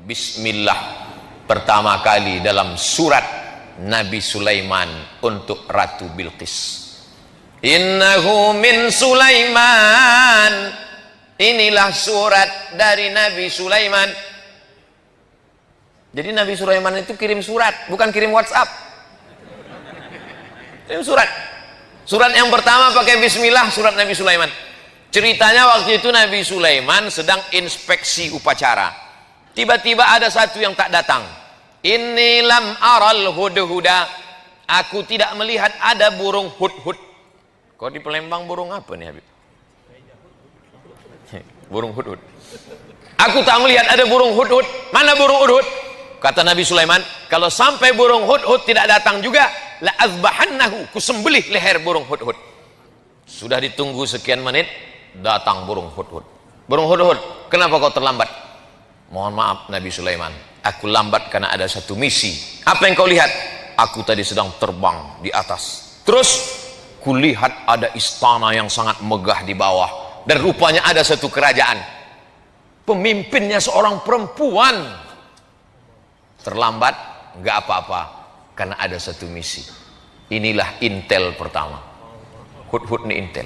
bismillah pertama kali dalam surat Nabi Sulaiman untuk Ratu Bilqis. Innahu min Sulaiman, inilah surat dari Nabi Sulaiman. Jadi Nabi Sulaiman itu kirim surat, bukan kirim WhatsApp. Kirim surat. Surat yang pertama pakai bismillah, surat Nabi Sulaiman. Ceritanya waktu itu Nabi Sulaiman sedang inspeksi upacara. Tiba-tiba ada satu yang tak datang. Inni lam aral hudhuda, aku tidak melihat ada burung hudhud. Kau di Palembang burung apa nih Habib? Burung hudhud. Aku tak melihat ada burung hudhud. Mana burung hudhud? Kata Nabi Sulaiman, kalau sampai burung hudhud tidak datang juga, la azbahannahu, kusembelih leher burung hudhud. Sudah ditunggu sekian menit, datang burung hudhud. Burung hudhud, kenapa kau terlambat? Mohon maaf Nabi Sulaiman, aku lambat karena ada satu misi. Apa yang kau lihat? Aku tadi sedang terbang di atas. Terus kulihat ada istana yang sangat megah di bawah, dan rupanya ada satu kerajaan. Pemimpinnya seorang perempuan. Terlambat nggak apa-apa karena ada satu misi. Inilah intel pertama. Hudhud nih intel.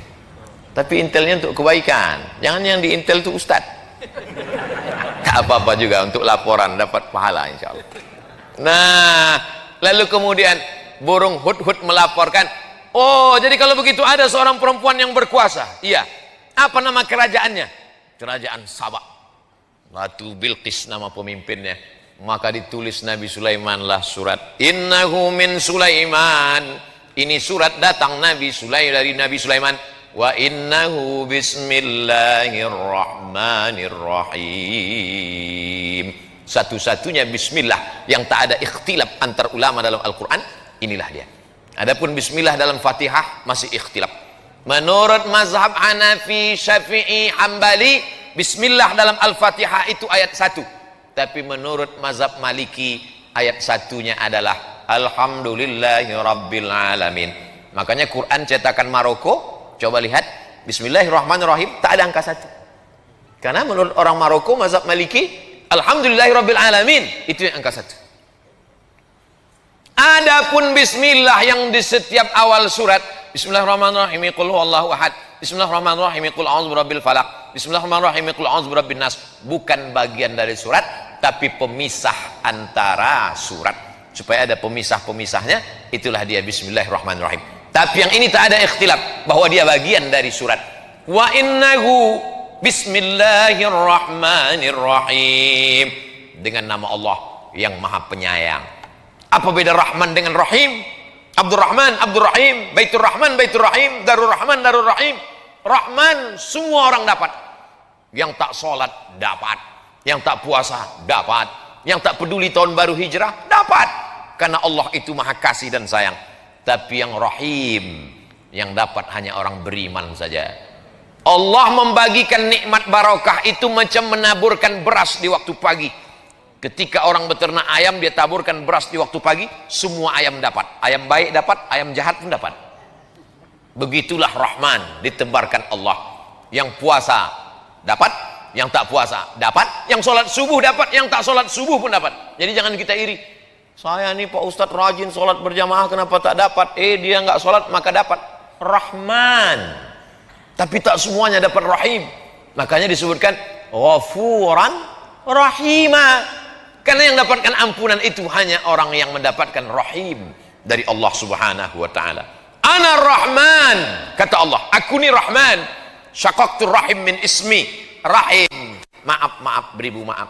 Tapi intelnya untuk kebaikan. Jangan yang di intel itu ustad. Tak apa-apa juga untuk laporan dapat pahala insya Allah. Nah, lalu kemudian burung hudhud melaporkan, oh jadi kalau begitu ada seorang perempuan yang berkuasa. Iya. Apa nama kerajaannya? Kerajaan Sabak. Ratu Bilqis nama pemimpinnya. Maka ditulis Nabi Sulaiman lah surat Innahu min Sulaiman. Ini surat datang dari Nabi Sulaiman. Wa innahu bismillahirrahmanirrahim. Satu-satunya bismillah yang tak ada ikhtilaf antar ulama dalam Al-Quran, inilah dia. Adapun bismillah dalam Fatihah masih ikhtilaf. Menurut mazhab Hanafi, Syafi'i, Hambali, bismillah dalam Al-Fatihah itu ayat 1. Tapi menurut mazhab Maliki, ayat satunya adalah Alhamdulillahi Rabbil Alamin. Makanya Quran cetakan Maroko, coba lihat Bismillahirrahmanirrahim, tak ada angka 1. Karena menurut orang Maroko, mazhab Maliki, Alhamdulillahi Rabbil Alamin, itu yang angka 1. Adapun bismillah yang di setiap awal surat, Bismillahirrahmanirrahim, qul huwallahu ahad, Bismillahirrahmanirrahim, qul a'udzu birabbil falaq, Bismillahirrahmanirrahim, qul a'udzu birabbin nas, bukan bagian dari surat, tapi pemisah antara surat. Supaya ada pemisah-pemisahnya, itulah dia Bismillahirrahmanirrahim. Tapi yang ini tak ada ikhtilaf bahwa dia bagian dari surat. Wa innahu Bismillahirrahmanirrahim, dengan nama Allah yang Maha Penyayang. Apa beda Rahman dengan Rahim? Abdurrahman, Abdurrahim, Baitur Rahman, Baitur Rahim, Darur Rahman, Darur Rahim. Rahman semua orang dapat. Yang tak sholat dapat, yang tak puasa dapat, yang tak peduli tahun baru hijrah dapat, karena Allah itu maha kasih dan sayang. Tapi yang Rahim, yang dapat hanya orang beriman saja. Allah membagikan nikmat barokah itu macam menaburkan beras di waktu pagi. Ketika orang beternak ayam, dia taburkan beras di waktu pagi, semua ayam dapat. Ayam baik dapat, ayam jahat pun dapat. Begitulah Rahman ditebarkan Allah. Yang puasa dapat, yang tak puasa dapat, yang sholat subuh dapat, yang tak sholat subuh pun dapat. Jadi jangan kita iri. Saya nih Pak Ustadz rajin sholat berjamaah, kenapa tak dapat? Dia nggak sholat maka dapat. Rahman. Tapi tak semuanya dapat Rahim. Makanya disebutkan Ghafuran Rahimah. Karena yang dapatkan ampunan itu hanya orang yang mendapatkan Rahim dari Allah Subhanahu wa ta'ala. Ana Rahman, kata Allah, aku ni Rahman. Syaqaqtur rahim min ismi. Rahim, maaf, beribu maaf.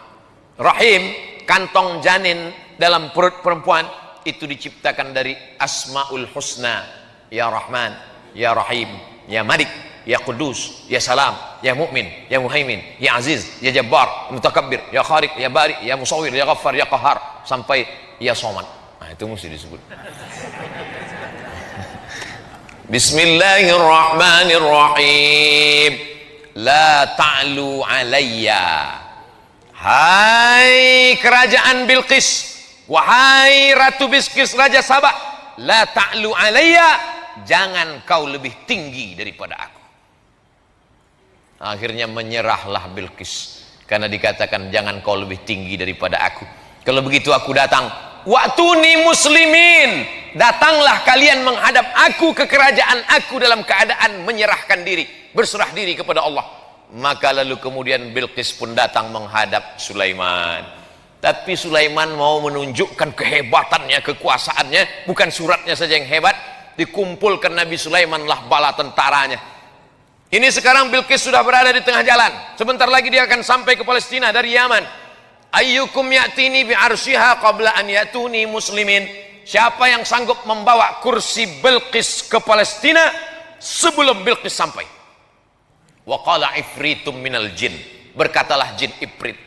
Rahim, kantong janin dalam perut perempuan, itu diciptakan dari Asmaul Husna. Ya Rahman, Ya Rahim, Ya Malik, Ya Qudus, Ya Salam, Ya Mu'min, Ya Muhaimin, Ya Aziz, Ya Jabbar, Ya Mutakabbir, Ya Khaliq, Ya Bari, Ya Musawwir, Ya Ghaffar, Ya Qahar, sampai Ya Somad. Nah, itu mesti disebut. Bismillahirrahmanirrahim. La ta'lu alayya. Hai kerajaan Bilqis, wahai Ratu Bilqis, Raja Sabah, la ta'lu alayya, jangan kau lebih tinggi daripada aku. Akhirnya menyerahlah Bilqis. Karena dikatakan jangan kau lebih tinggi daripada aku. Kalau begitu aku datang. Wa'tuni muslimin, datanglah kalian menghadap aku ke kerajaan aku dalam keadaan menyerahkan diri, berserah diri kepada Allah. Maka lalu kemudian Bilqis pun datang menghadap Sulaiman. Tapi Sulaiman mau menunjukkan kehebatannya, kekuasaannya. Bukan suratnya saja yang hebat, dikumpulkan Nabi Sulaiman lah bala tentaranya. Ini sekarang Bilqis sudah berada di tengah jalan. Sebentar lagi dia akan sampai ke Palestina dari Yaman. Ayyukum ya'tini bi'arsyiha qabla an ya'tuni muslimin. Siapa yang sanggup membawa kursi Bilqis ke Palestina sebelum Bilqis sampai? Wa qala ifritum minal jin, berkatalah jin Ifrit.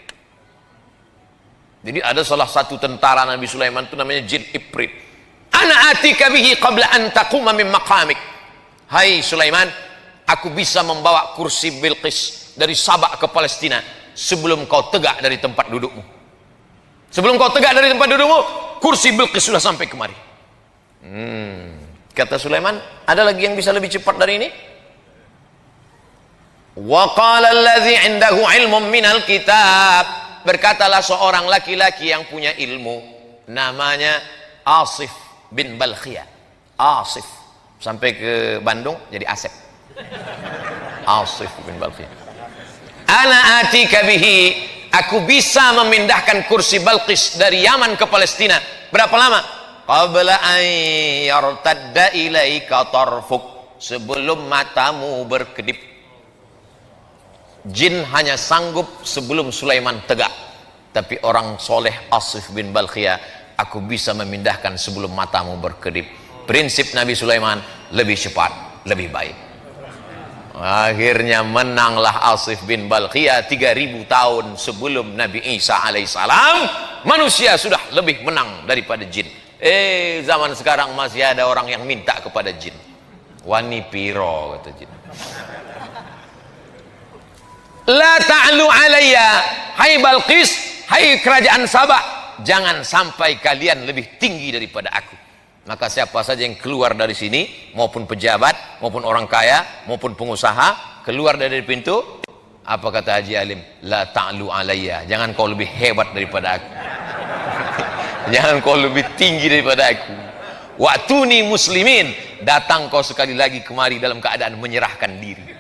Jadi ada salah satu tentara Nabi Sulaiman itu namanya jin Ifrit. Ana atika bihi qabla an taquma min maqamik. Hai Sulaiman, aku bisa membawa kursi Bilqis dari Sabak ke Palestina sebelum kau tegak dari tempat dudukmu. Sebelum kau tegak dari tempat dudukmu, kursi Bilqis sudah sampai kemari. Kata Sulaiman, ada lagi yang bisa lebih cepat dari ini? Wa qala allazi indahu ilmun minal kitab, berkatalah seorang laki-laki yang punya ilmu, namanya Asif bin Balkhiyah. Asif sampai ke Bandung jadi Asep. Asif bin Balkhiyah. Ana atika bihi, aku bisa memindahkan kursi Balqis dari Yaman ke Palestina. Berapa lama? Qabla an yartadda ilaika tarfuk, sebelum matamu berkedip. Jin hanya sanggup sebelum Sulaiman tegak, tapi orang soleh Asif bin Balkhiyah, aku bisa memindahkan sebelum matamu berkedip. Prinsip Nabi Sulaiman, lebih cepat, lebih baik. Akhirnya menanglah Asif bin Balkhiyah. 3000 tahun sebelum Nabi Isa alaihissalam, manusia sudah lebih menang daripada jin. Zaman sekarang masih ada orang yang minta kepada jin. Wani piro, kata jin. La ta'lu alayya, hai Balqis, hai kerajaan Sabak, jangan sampai kalian lebih tinggi daripada aku. Maka siapa saja yang keluar dari sini, maupun pejabat, maupun orang kaya, maupun pengusaha, keluar dari pintu, apa kata Haji Alim? La ta'lu alayya, jangan kau lebih hebat daripada aku. Jangan kau lebih tinggi daripada aku. Wa'tuni muslimin, datang kau sekali lagi kemari dalam keadaan menyerahkan diri.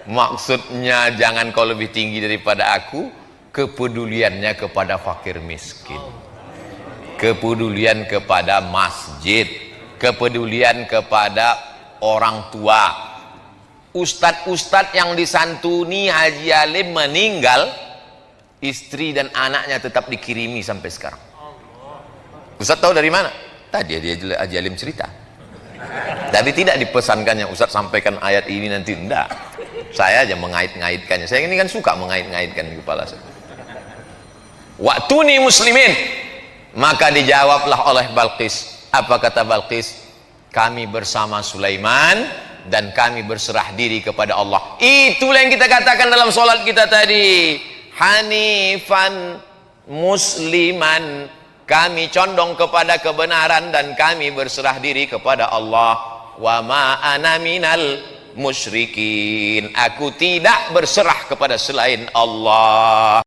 Maksudnya jangan kau lebih tinggi daripada aku, kepeduliannya kepada fakir miskin, kepedulian kepada masjid, kepedulian kepada orang tua. Ustadz-ustadz yang disantuni Haji Alim meninggal, istri dan anaknya tetap dikirimi sampai sekarang. Ustadz tahu dari mana? Tadi dia Haji Alim cerita. Tapi tidak dipesankannya Ustadz sampaikan ayat ini nanti, enggak. Saya aja mengait-ngaitkannya. Saya ini kan suka mengait-ngaitkan di kepala saya. Wa'tuni muslimin. Maka dijawablah oleh Balqis. Apa kata Balqis? Kami bersama Sulaiman dan kami berserah diri kepada Allah. Itulah yang kita katakan dalam sholat kita tadi. Hanifan musliman. Kami condong kepada kebenaran dan kami berserah diri kepada Allah. Wa ma ana minal musyrikin, aku tidak berserah kepada selain Allah.